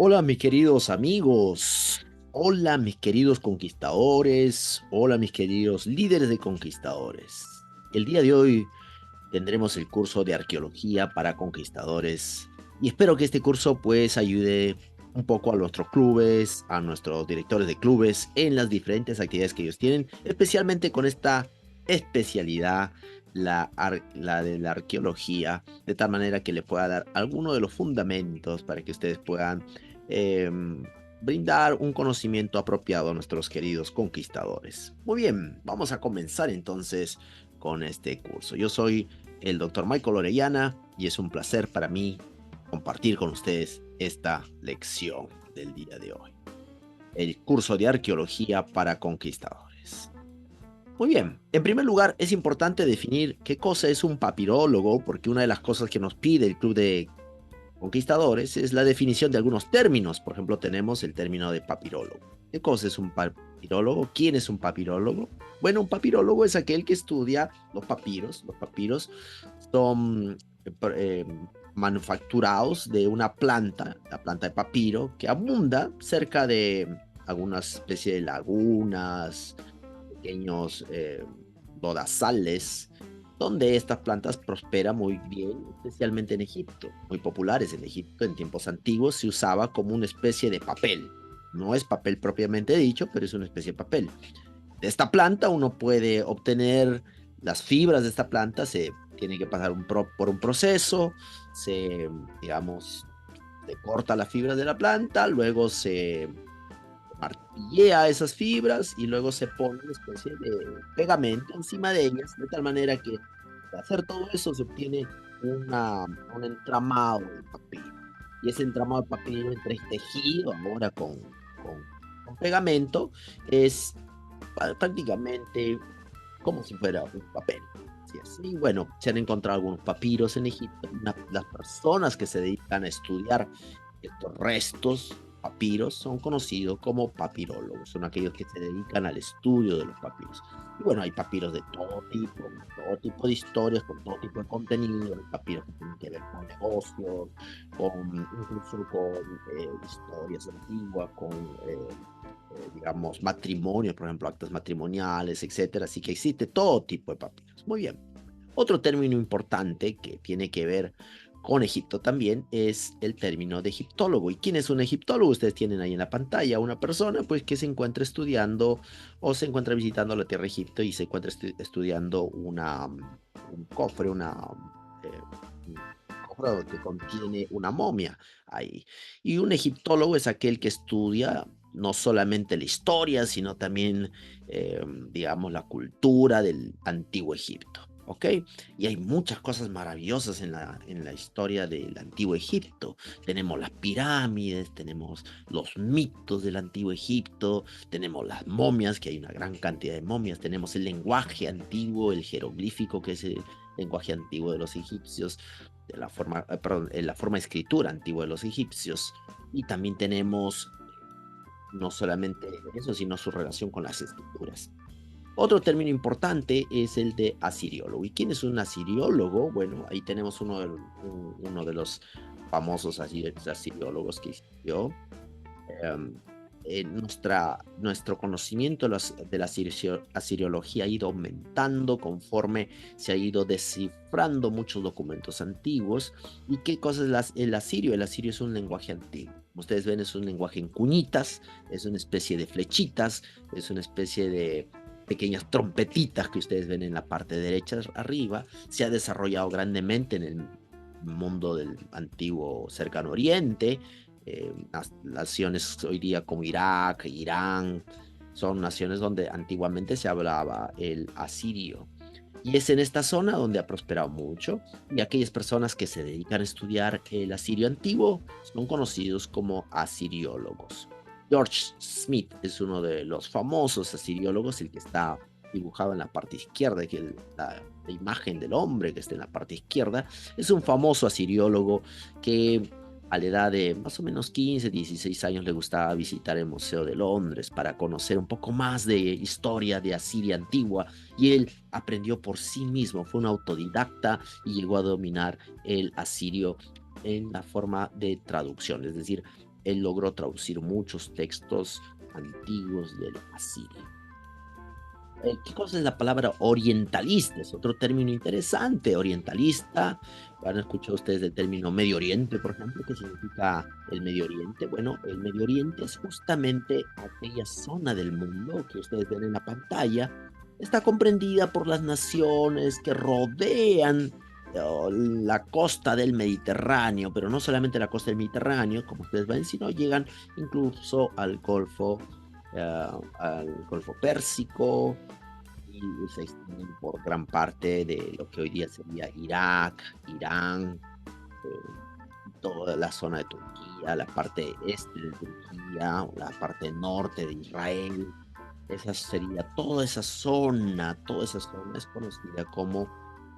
Hola mis queridos amigos, hola mis queridos conquistadores, hola mis queridos líderes de conquistadores. El día de hoy tendremos el curso de arqueología para conquistadores y espero que este curso pues ayude un poco a nuestros clubes, a nuestros directores de clubes en las diferentes actividades que ellos tienen, especialmente con esta especialidad, la de la arqueología, de tal manera que le pueda dar alguno de los fundamentos para que ustedes puedan eh, brindar un conocimiento apropiado a nuestros queridos conquistadores. Muy bien, vamos a comenzar entonces con este curso. Yo soy el doctor Michael Orellana y es un placer para mí compartir con ustedes esta lección del día de hoy. El curso de arqueología para conquistadores. Muy bien, en primer lugar es importante definir qué cosa es un papirólogo, porque una de las cosas que nos pide el Club de Conquistadores es la definición de algunos términos. Por ejemplo, tenemos el término de papirólogo. ¿Qué cosa es un papirólogo? ¿Quién es un papirólogo? Bueno, un papirólogo es aquel que estudia los papiros. Los papiros son eh, manufacturados de una planta, la planta de papiro, que abunda cerca de alguna especie de lagunas, pequeños lodazales, donde estas plantas prosperan muy bien, especialmente en Egipto, muy populares en Egipto. En tiempos antiguos se usaba como una especie de papel. No es papel propiamente dicho, pero es una especie de papel. De esta planta uno puede obtener las fibras de esta planta, se tiene que pasar por un proceso, se, digamos, se corta las fibras de la planta, luego se martillea esas fibras y luego se pone una especie de pegamento encima de ellas, de tal manera que de hacer todo eso se obtiene un entramado de papiro. Y ese entramado de papiro entretejido ahora con pegamento es prácticamente como si fuera un papel. Así es. Y bueno, se han encontrado algunos papiros en Egipto. Las personas que se dedican a estudiar estos restos papiros son conocidos como papirólogos, son aquellos que se dedican al estudio de los papiros. Y bueno, hay papiros de todo tipo de historias, con todo tipo de contenido, hay papiros que tienen que ver con negocios, incluso con historias antiguas, con digamos, matrimonios, por ejemplo, actas matrimoniales, etcétera. Así que existe todo tipo de papiros. Muy bien. Otro término importante que tiene que ver con Egipto también es el término de egiptólogo. ¿Y quién es un egiptólogo? Ustedes tienen ahí en la pantalla una persona pues que se encuentra estudiando o se encuentra visitando la tierra de Egipto y se encuentra estudiando un cofre, eh, un cofre que contiene una momia ahí. Y un egiptólogo es aquel que estudia no solamente la historia, sino también, digamos, la cultura del antiguo Egipto. ¿Ok? Y hay muchas cosas maravillosas en la historia del antiguo Egipto. Tenemos las pirámides, tenemos los mitos del antiguo Egipto, tenemos las momias, que hay una gran cantidad de momias, tenemos el lenguaje antiguo, el jeroglífico, que es el lenguaje antiguo de los egipcios, de la forma, perdón, la forma de escritura antigua de los egipcios. Y también tenemos no solamente eso, sino su relación con las escrituras. Otro término importante es el de asiriólogo. ¿Y quién es un asiriólogo? Bueno, ahí tenemos uno de los famosos asiriólogos que existió. Em, Nuestro conocimiento de la asiriología ha ido aumentando conforme se ha ido descifrando muchos documentos antiguos. ¿Y qué cosa es el asirio? El asirio es un lenguaje antiguo. Como ustedes ven, es un lenguaje en cuñitas, es una especie de flechitas, es una especie de pequeñas trompetitas que ustedes ven en la parte derecha arriba. Se ha desarrollado grandemente en el mundo del antiguo cercano oriente. Naciones hoy día como Irak, Irán, son naciones donde antiguamente se hablaba el asirio. Y es en esta zona donde ha prosperado mucho, y aquellas personas que se dedican a estudiar el asirio antiguo son conocidos como asiriólogos. George Smith es uno de los famosos asiriólogos, el que está dibujado en la parte izquierda, que la imagen del hombre que está en la parte izquierda, es un famoso asiriólogo que A la edad de más o menos 15, 16 años le gustaba visitar el Museo de Londres para conocer un poco más de historia de Asiria antigua y él aprendió por sí mismo, fue un autodidacta y llegó a dominar el asirio en la forma de traducción, es decir, él logró traducir muchos textos antiguos del asirio. ¿Qué cosa es la palabra orientalista? Es otro término interesante. Orientalista, han escuchado ustedes el término Medio Oriente, por ejemplo, ¿qué significa el Medio Oriente? Bueno, el Medio Oriente es justamente aquella zona del mundo que ustedes ven en la pantalla. Está comprendida por las naciones que rodean la costa del Mediterráneo, pero no solamente la costa del Mediterráneo, como ustedes ven, sino llegan incluso al Golfo Pérsico y se extienden por gran parte de lo que hoy día sería Irak, Irán, toda la zona de Turquía, la parte este de Turquía, la parte norte de Israel. Esa sería toda esa zona es conocida como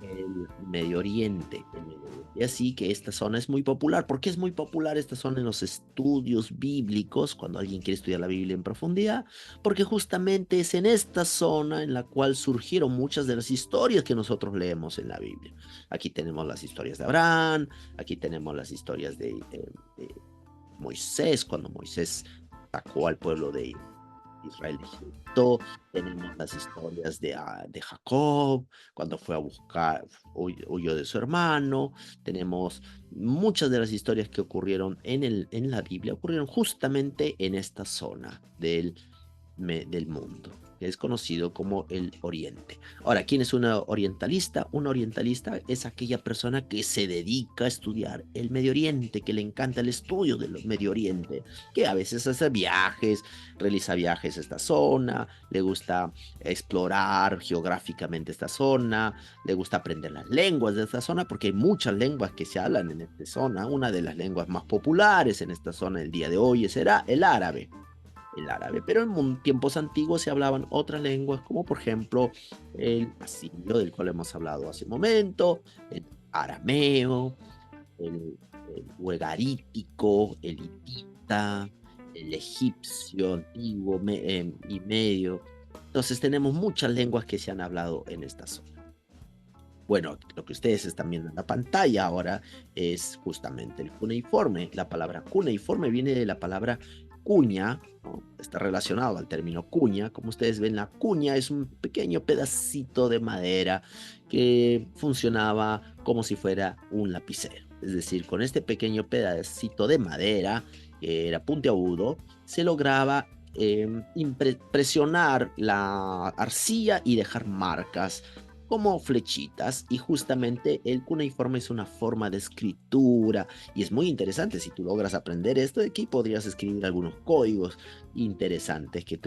el Medio Oriente, el Medio Oriente. Y así que esta zona es muy popular. ¿Por qué es muy popular esta zona en los estudios bíblicos, cuando alguien quiere estudiar la Biblia en profundidad? Porque justamente es en esta zona en la cual surgieron muchas de las historias que nosotros leemos en la Biblia. Aquí tenemos las historias de Abraham, aquí tenemos las historias de Moisés, cuando Moisés sacó al pueblo de Israel de Egipto, tenemos las historias de Jacob, cuando fue a buscar, huyó de su hermano, tenemos muchas de las historias que ocurrieron en la Biblia, ocurrieron justamente en esta zona del mundo, que es conocido como el Oriente. Ahora, ¿quién es una orientalista? Un orientalista es aquella persona que se dedica a estudiar el Medio Oriente, que le encanta el estudio del Medio Oriente, que a veces hace viajes, realiza viajes a esta zona, le gusta explorar geográficamente esta zona, le gusta aprender las lenguas de esta zona, porque hay muchas lenguas que se hablan en esta zona. Una de las lenguas más populares en esta zona el día de hoy será el árabe, pero en tiempos antiguos se hablaban otras lenguas, como por ejemplo el asirio, del cual hemos hablado hace un momento, el arameo, el ugarítico, el hitita, el egipcio antiguo y medio. Entonces tenemos muchas lenguas que se han hablado en esta zona. Bueno, lo que ustedes están viendo en la pantalla ahora es justamente el cuneiforme. La palabra cuneiforme viene de la palabra cuña, ¿no? Está relacionado al término cuña. Como ustedes ven, la cuña es un pequeño pedacito de madera que funcionaba como si fuera un lapicero. Es decir, con este pequeño pedacito de madera, que era puntiagudo, se lograba presionar la arcilla y dejar marcas como flechitas, y justamente el cuneiforme es una forma de escritura y es muy interesante. Si tú logras aprender esto de aquí, podrías escribir algunos códigos interesantes que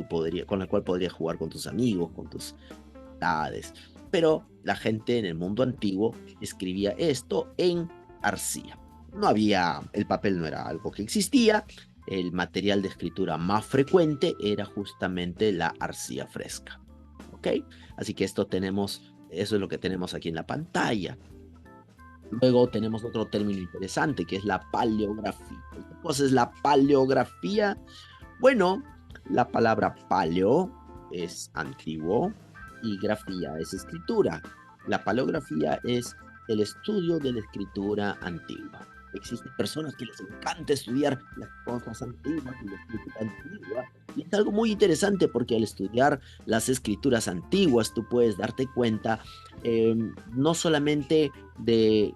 con la cual podrías jugar con tus amigos, con tus amistades. Pero la gente en el mundo antiguo escribía esto en arcilla. El papel no era algo que existía. El material de escritura más frecuente era justamente la arcilla fresca. ¿Ok? Así que eso es lo que tenemos aquí en la pantalla. Luego tenemos otro término interesante que es la paleografía. ¿Qué cosa es la paleografía? Bueno, la palabra paleo es antiguo y grafía es escritura. La paleografía es el estudio de la escritura antigua. Existen personas que les encanta estudiar las cosas antiguas y la escritura antigua. Y es algo muy interesante porque al estudiar las escrituras antiguas tú puedes darte cuenta no solamente del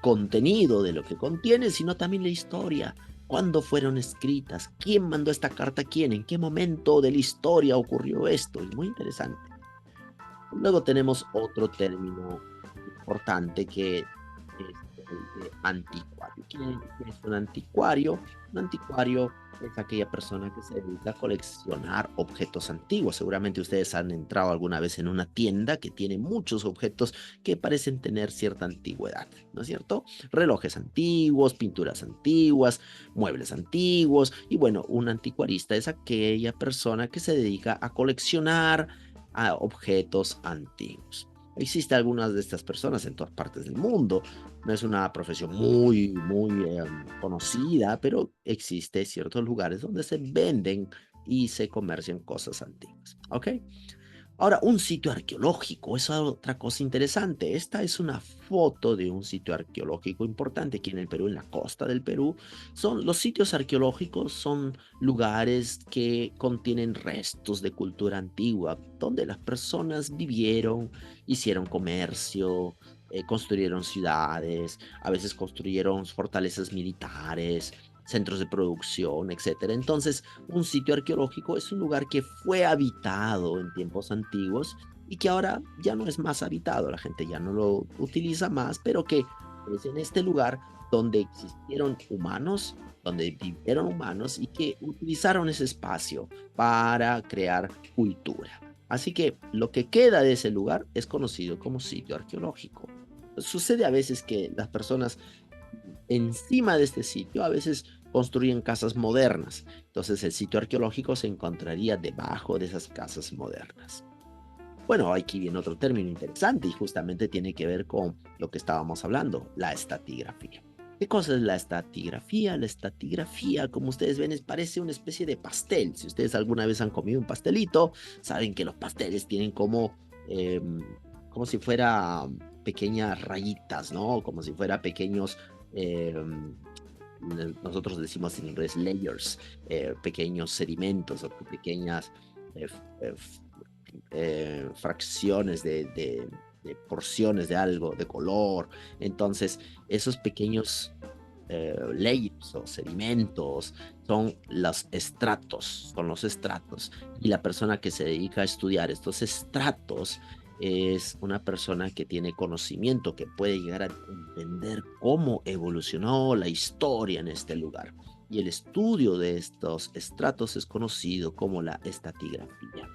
contenido de lo que contiene, sino también la historia. ¿Cuándo fueron escritas? ¿Quién mandó esta carta a quién? ¿En qué momento de la historia ocurrió esto? Es muy interesante. Luego tenemos otro término importante que es el de anticuario. ¿Quién es un anticuario? Un anticuario es aquella persona que se dedica a coleccionar objetos antiguos. Seguramente ustedes han entrado alguna vez en una tienda que tiene muchos objetos que parecen tener cierta antigüedad, ¿no es cierto? Relojes antiguos, pinturas antiguas, muebles antiguos. Y bueno, un anticuarista es aquella persona que se dedica a coleccionar a objetos antiguos. Existen algunas de estas personas en todas partes del mundo. No es una profesión muy conocida, pero existe ciertos lugares donde se venden y se comercian cosas antiguas. ¿Ok? Ahora, un sitio arqueológico es otra cosa interesante. Esta es una foto de un sitio arqueológico importante aquí en el Perú, en la costa del Perú. Los sitios arqueológicos son lugares que contienen restos de cultura antigua, donde las personas vivieron, hicieron comercio, construyeron ciudades, a veces construyeron fortalezas militares, centros de producción, etcétera. Entonces, un sitio arqueológico es un lugar que fue habitado en tiempos antiguos y que ahora ya no es más habitado, la gente ya no lo utiliza más, pero que es en este lugar donde existieron humanos, donde vivieron humanos y que utilizaron ese espacio para crear cultura. Así que lo que queda de ese lugar es conocido como sitio arqueológico. Sucede a veces que las personas encima de este sitio a veces construyen casas modernas. Entonces el sitio arqueológico se encontraría debajo de esas casas modernas. Bueno, aquí viene otro término interesante y justamente tiene que ver con lo que estábamos hablando, la estratigrafía. ¿Qué cosa es la estratigrafía? La estratigrafía, como ustedes ven, parece una especie de pastel. Si ustedes alguna vez han comido un pastelito, saben que los pasteles tienen como si fuera pequeñas rayitas, ¿no? Como si fuera pequeños, eh, nosotros decimos en inglés layers, pequeños sedimentos o pequeñas eh, eh, fracciones de porciones de algo, de color. Entonces, esos pequeños layers o sedimentos son los estratos. Y la persona que se dedica a estudiar estos estratos es una persona que tiene conocimiento, que puede llegar a entender cómo evolucionó la historia en este lugar. Y el estudio de estos estratos es conocido como la estratigrafía.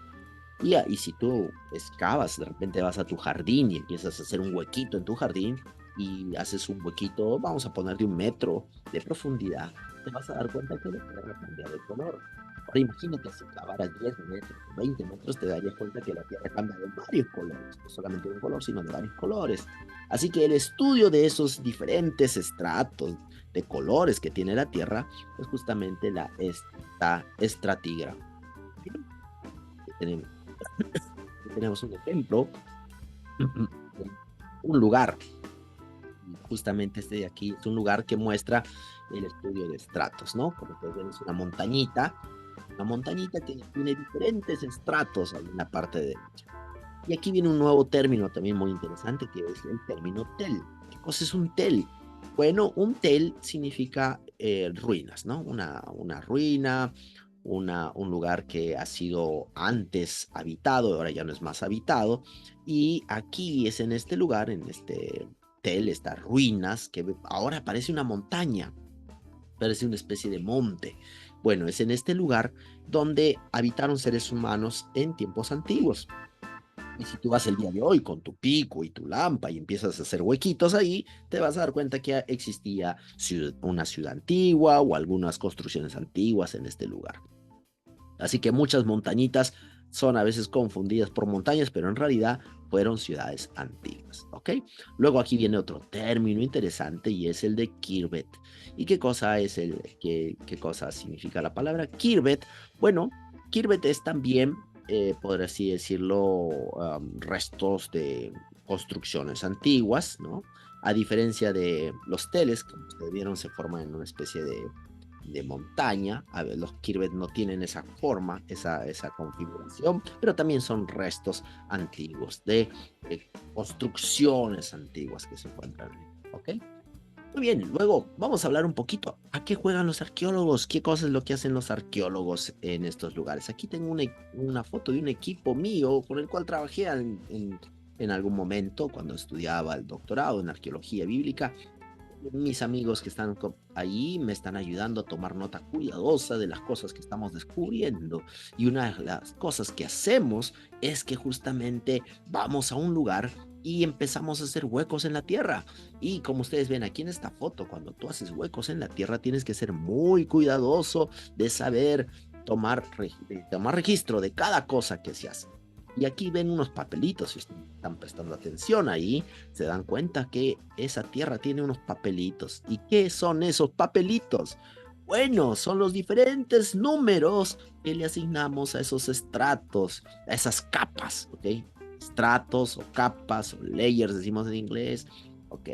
Y si tú excavas, de repente vas a tu jardín y empiezas a hacer un huequito en tu jardín y haces un huequito, vamos a poner de 1 metro de profundidad, te vas a dar cuenta que la tierra cambia de color. Ahora imagínate si cavaras 10 metros, 20 metros, te darías cuenta que la tierra cambia de varios colores, no solamente de un color, sino de varios colores. Así que el estudio de esos diferentes estratos de colores que tiene la tierra es justamente esta estratigrafía. Tenemos tenemos un ejemplo, un lugar, justamente este de aquí es un lugar que muestra el estudio de estratos, ¿no? Como ustedes ven, es una montañita que tiene diferentes estratos ahí en la parte derecha. Y aquí viene un nuevo término también muy interesante, que es el término tel. ¿Qué cosa es un tel? Bueno, un tel significa ruinas, ¿no? Una ruina, un lugar que ha sido antes habitado, ahora ya no es más habitado. Y aquí es en este lugar, en este tel, estas ruinas, que ahora parece una montaña, parece una especie de monte. Bueno, es en este lugar donde habitaron seres humanos en tiempos antiguos. Y si tú vas el día de hoy con tu pico y tu lampa y empiezas a hacer huequitos ahí, te vas a dar cuenta que existía una ciudad antigua o algunas construcciones antiguas en este lugar. Así que muchas montañitas son a veces confundidas por montañas, pero en realidad fueron ciudades antiguas, ¿ok? Luego aquí viene otro término interesante y es el de Kirbet. ¿Y qué cosa es qué cosa significa la palabra Kirbet? Bueno, Kirbet es también, por así decirlo, restos de construcciones antiguas, ¿no? A diferencia de los teles, como ustedes vieron, se forman en una especie de montaña. A ver, los Kirbet no tienen esa forma, esa configuración, pero también son restos antiguos de construcciones antiguas que se encuentran. ¿Ok? Muy bien, luego vamos a hablar un poquito. ¿A qué juegan los arqueólogos? ¿Qué cosa es lo que hacen los arqueólogos en estos lugares? Aquí tengo una foto de un equipo mío con el cual trabajé en algún momento cuando estudiaba el doctorado en arqueología bíblica. Mis amigos que están ahí me están ayudando a tomar nota cuidadosa de las cosas que estamos descubriendo. Y una de las cosas que hacemos es que justamente vamos a un lugar y empezamos a hacer huecos en la tierra. Y como ustedes ven aquí en esta foto, cuando tú haces huecos en la tierra, tienes que ser muy cuidadoso de saber tomar registro de cada cosa que se hace. Y aquí ven unos papelitos, si están prestando atención ahí, se dan cuenta que esa tierra tiene unos papelitos. ¿Y qué son esos papelitos? Bueno, son los diferentes números que le asignamos a esos estratos, a esas capas, ¿ok? Estratos o capas o layers, decimos en inglés, ¿ok?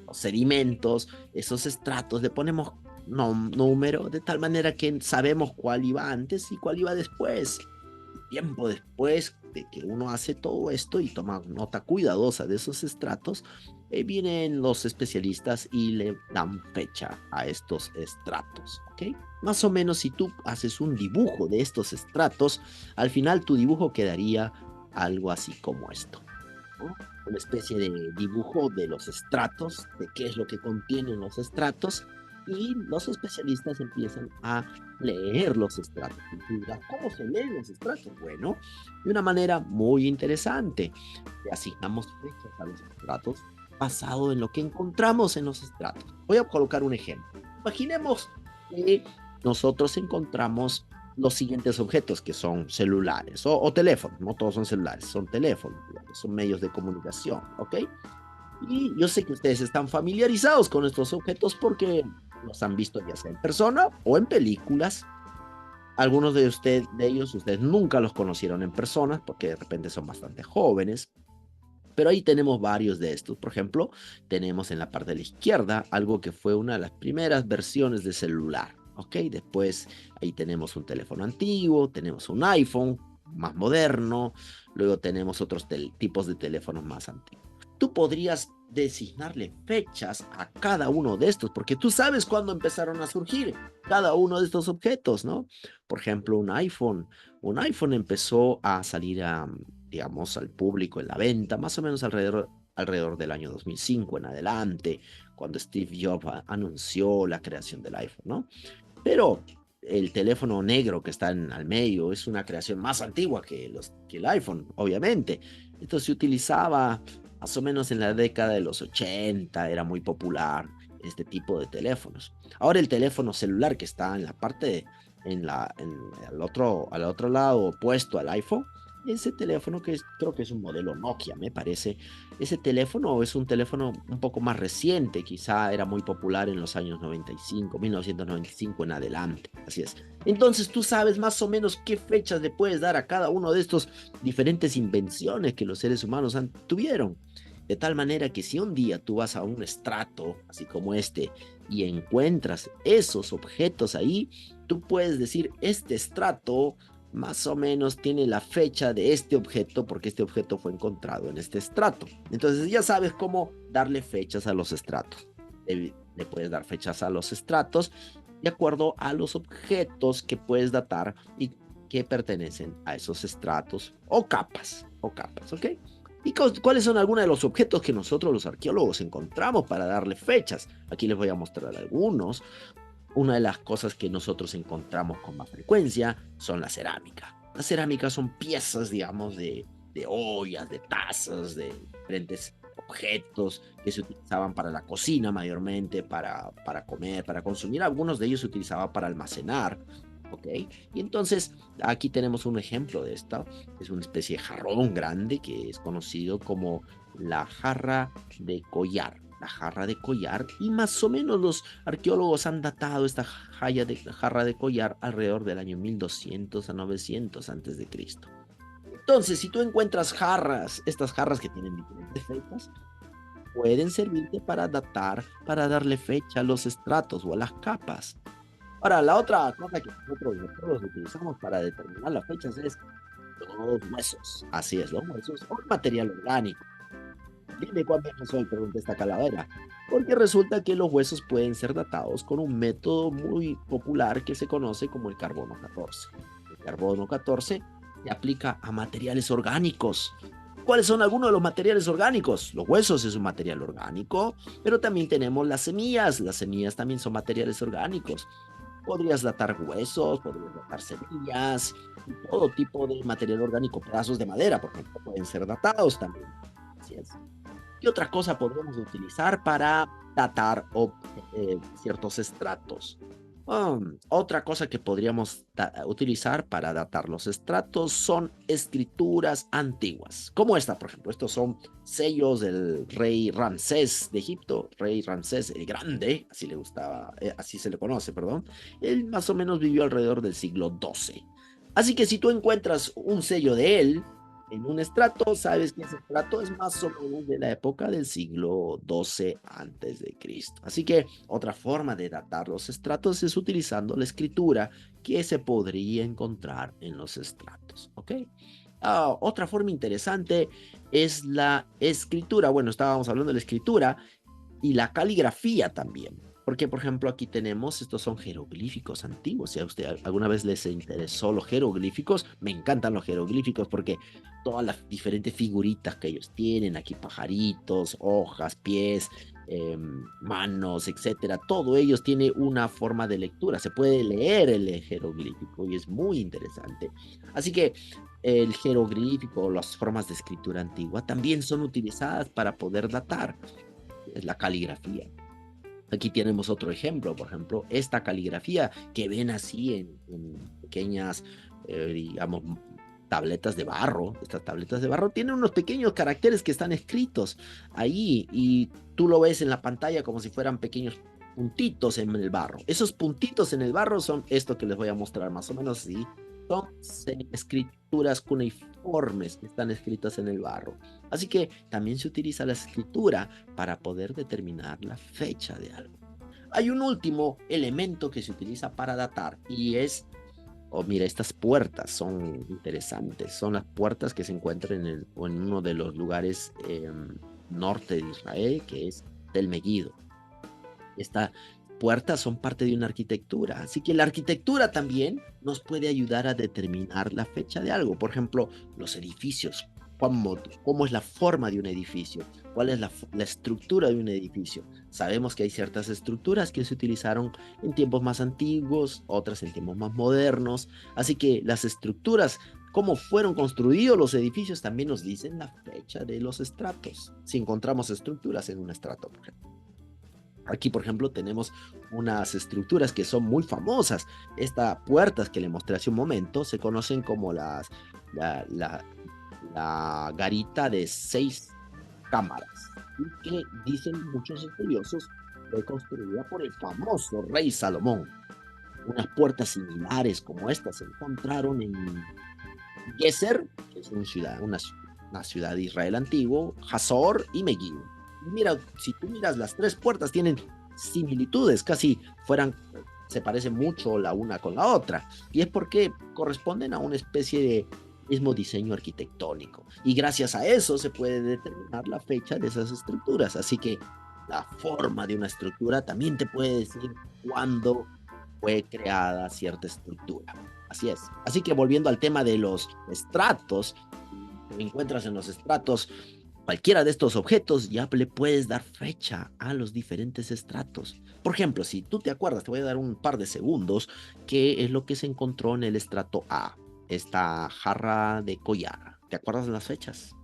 O sedimentos, esos estratos, le ponemos número de tal manera que sabemos cuál iba antes y cuál iba después. Tiempo después de que uno hace todo esto y toma nota cuidadosa de esos estratos, vienen los especialistas y le dan fecha a estos estratos, ¿ok? Más o menos si tú haces un dibujo de estos estratos, al final tu dibujo quedaría algo así como esto, ¿no? Una especie de dibujo de los estratos, de qué es lo que contienen los estratos, y los especialistas empiezan a leer los estratos. Y tú dirás, ¿cómo se leen los estratos? Bueno, de una manera muy interesante. Le asignamos fechas a los estratos basado en lo que encontramos en los estratos. Voy a colocar un ejemplo. Imaginemos que nosotros encontramos los siguientes objetos, que son celulares o teléfonos. No todos son celulares, son teléfonos, digamos, son medios de comunicación, ¿ok? Y yo sé que ustedes están familiarizados con estos objetos porque los han visto ya sea en persona o en películas. Algunos de ellos ustedes nunca los conocieron en persona porque de repente son bastante jóvenes. Pero ahí tenemos varios de estos. Por ejemplo, tenemos en la parte de la izquierda algo que fue una de las primeras versiones de celular. ¿Ok? Después ahí tenemos un teléfono antiguo, tenemos un iPhone más moderno, luego tenemos otros tipos de teléfonos más antiguos. Tú podrías designarle fechas a cada uno de estos, porque tú sabes cuándo empezaron a surgir cada uno de estos objetos, ¿no? Por ejemplo, un iPhone empezó a salir a, digamos, al público en la venta, más o menos alrededor del año 2005 en adelante, cuando Steve Jobs anunció la creación del iPhone, ¿no? Pero el teléfono negro que está al medio es una creación más antigua que el iPhone, obviamente. Esto se utilizaba más o menos en la década de los 80, era muy popular este tipo de teléfonos. Ahora el teléfono celular que está en la parte, al otro lado opuesto al iPhone, ese teléfono creo que es un modelo Nokia, me parece. Ese teléfono es un teléfono un poco más reciente, quizá era muy popular en los años 95, 1995 en adelante, así es. Entonces tú sabes más o menos qué fechas le puedes dar a cada uno de estos diferentes invenciones que los seres humanos tuvieron. De tal manera que si un día tú vas a un estrato, así como este, y encuentras esos objetos ahí, tú puedes decir, este estrato más o menos tiene la fecha de este objeto porque este objeto fue encontrado en este estrato. Entonces ya sabes cómo darle fechas a los estratos. Le puedes dar fechas a los estratos de acuerdo a los objetos que puedes datar y que pertenecen a esos estratos o capas, ¿ok? ¿Y cuáles son algunos de los objetos que nosotros los arqueólogos encontramos para darle fechas? Aquí les voy a mostrar algunos. Una de las cosas que nosotros encontramos con más frecuencia son la cerámica. Las cerámicas son piezas, digamos, de ollas, de tazas, de diferentes objetos que se utilizaban para la cocina mayormente, para comer, para consumir. Algunos de ellos se utilizaban para almacenar. ¿Ok? Y entonces aquí tenemos un ejemplo de esto. Es una especie de jarrón grande que es conocido como la jarra de collar. La jarra de collar, y más o menos los arqueólogos han datado esta jarra de collar alrededor del año 1200 a 900 antes de Cristo. Entonces, si tú encuentras jarras, estas jarras que tienen diferentes fechas, pueden servirte para datar, para darle fecha a los estratos o a las capas. Ahora, la otra cosa que nosotros utilizamos para determinar las fechas es los huesos. Así es, los huesos son material orgánico. Dime cuánto años soy, pregunta esta calavera. Porque resulta que los huesos pueden ser datados con un método muy popular que se conoce como el carbono 14. El carbono 14 se aplica a materiales orgánicos. ¿Cuáles son algunos de los materiales orgánicos? Los huesos es un material orgánico, pero también tenemos las semillas. Las semillas también son materiales orgánicos. Podrías datar huesos, podrías datar semillas, y todo tipo de material orgánico, pedazos de madera, por ejemplo, pueden ser datados también. Así es. ¿Qué otra cosa podemos utilizar para datar ciertos estratos? Otra cosa que podríamos utilizar para datar los estratos son escrituras antiguas, como esta, por ejemplo. Estos son sellos del rey Ramsés de Egipto, rey Ramsés el Grande, así le gustaba, así se le conoce, perdón. Él más o menos vivió alrededor del siglo XII. Así que si tú encuentras un sello de él en un estrato, sabes que ese estrato es más o menos de la época del siglo XII antes de Cristo. Así que otra forma de datar los estratos es utilizando la escritura que se podría encontrar en los estratos, ¿ok? Otra forma interesante es la escritura. Bueno, estábamos hablando de la escritura y la caligrafía también. Porque, por ejemplo, aquí tenemos, estos son jeroglíficos antiguos. Si a usted alguna vez les interesó los jeroglíficos, me encantan los jeroglíficos porque todas las diferentes figuritas que ellos tienen, aquí pajaritos, hojas, pies, manos, etcétera, todo ellos tiene una forma de lectura. Se puede leer el jeroglífico y es muy interesante. Así que el jeroglífico, las formas de escritura antigua, también son utilizadas para poder datar. Es la caligrafía. Aquí tenemos otro ejemplo, por ejemplo, esta caligrafía que ven así en pequeñas, digamos, tabletas de barro. Estas tabletas de barro tienen unos pequeños caracteres que están escritos ahí y tú lo ves en la pantalla como si fueran pequeños puntitos en el barro. Esos puntitos en el barro son esto que les voy a mostrar más o menos así. Son escrituras cuneiformes que están escritas en el barro. Así que también se utiliza la escritura para poder determinar la fecha de algo. Hay un último elemento que se utiliza para datar y es, mira, estas puertas son interesantes. Son las puertas que se encuentran en uno de los lugares norte de Israel, que es Tel Megiddo. Estas puertas son parte de una arquitectura, así que la arquitectura también nos puede ayudar a determinar la fecha de algo. Por ejemplo, los edificios, cómo es la forma de un edificio, cuál es la estructura de un edificio. Sabemos que hay ciertas estructuras que se utilizaron en tiempos más antiguos, otras en tiempos más modernos, así que las estructuras, cómo fueron construidos los edificios, también nos dicen la fecha de los estratos, si encontramos estructuras en un estrato, por ejemplo. Aquí, por ejemplo, tenemos unas estructuras que son muy famosas. Estas puertas que le mostré hace un momento se conocen como la garita de 6 cámaras, y que dicen muchos estudiosos fue construida por el famoso rey Salomón. Unas puertas similares como estas se encontraron en Gezer, que es una ciudad de Israel antiguo, Hazor y Megiddo. Mira, si tú miras, las 3 puertas tienen similitudes, casi se parecen mucho la una con la otra, y es porque corresponden a una especie de mismo diseño arquitectónico, y gracias a eso se puede determinar la fecha de esas estructuras. Así que la forma de una estructura también te puede decir cuándo fue creada cierta estructura. Así es. Así que volviendo al tema de los estratos, encuentras en los estratos cualquiera de estos objetos, ya le puedes dar fecha a los diferentes estratos. Por ejemplo, si tú te acuerdas, te voy a dar un par de segundos, qué es lo que se encontró en el estrato A, esta jarra de collar. ¿Te acuerdas de las fechas?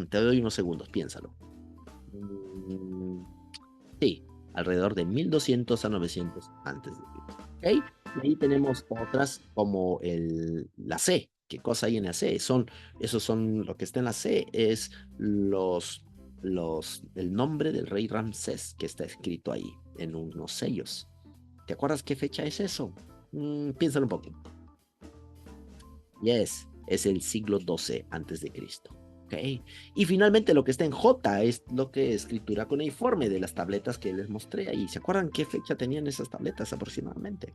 Te doy unos segundos, piénsalo. Sí, alrededor de 1200 a 900 antes de Cristo. ¿Okay? Y ahí tenemos otras como la C. ¿Qué cosa hay en la C? Esos son lo que está en la C, es el nombre del rey Ramsés que está escrito ahí en unos sellos. ¿Te acuerdas qué fecha es eso? Piénsalo un poco. Yes, es el siglo XII antes de Cristo. Okay. Y finalmente lo que está en J es lo que es escritura cuneiforme de las tabletas que les mostré ahí. ¿Se acuerdan qué fecha tenían esas tabletas aproximadamente?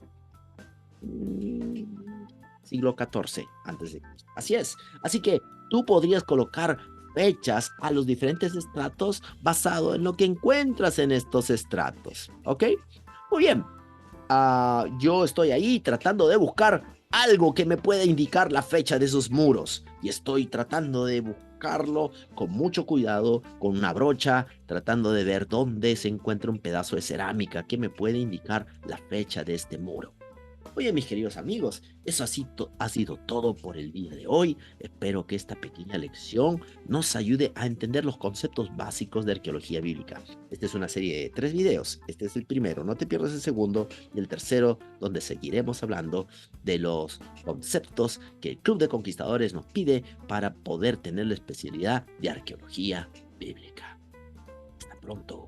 Siglo XIV antes de Cristo. Así es. Así que tú podrías colocar fechas a los diferentes estratos basado en lo que encuentras en estos estratos. ¿Ok? Muy bien. Yo estoy ahí tratando de buscar algo que me pueda indicar la fecha de esos muros. Y estoy tratando de buscarlo con mucho cuidado, con una brocha, tratando de ver dónde se encuentra un pedazo de cerámica que me puede indicar la fecha de este muro. Oye, mis queridos amigos, eso ha sido todo por el día de hoy. Espero que esta pequeña lección nos ayude a entender los conceptos básicos de arqueología bíblica. Esta es una serie de 3 videos. Este es el primero, no te pierdas el segundo y el tercero, donde seguiremos hablando de los conceptos que el Club de Conquistadores nos pide para poder tener la especialidad de arqueología bíblica. Hasta pronto.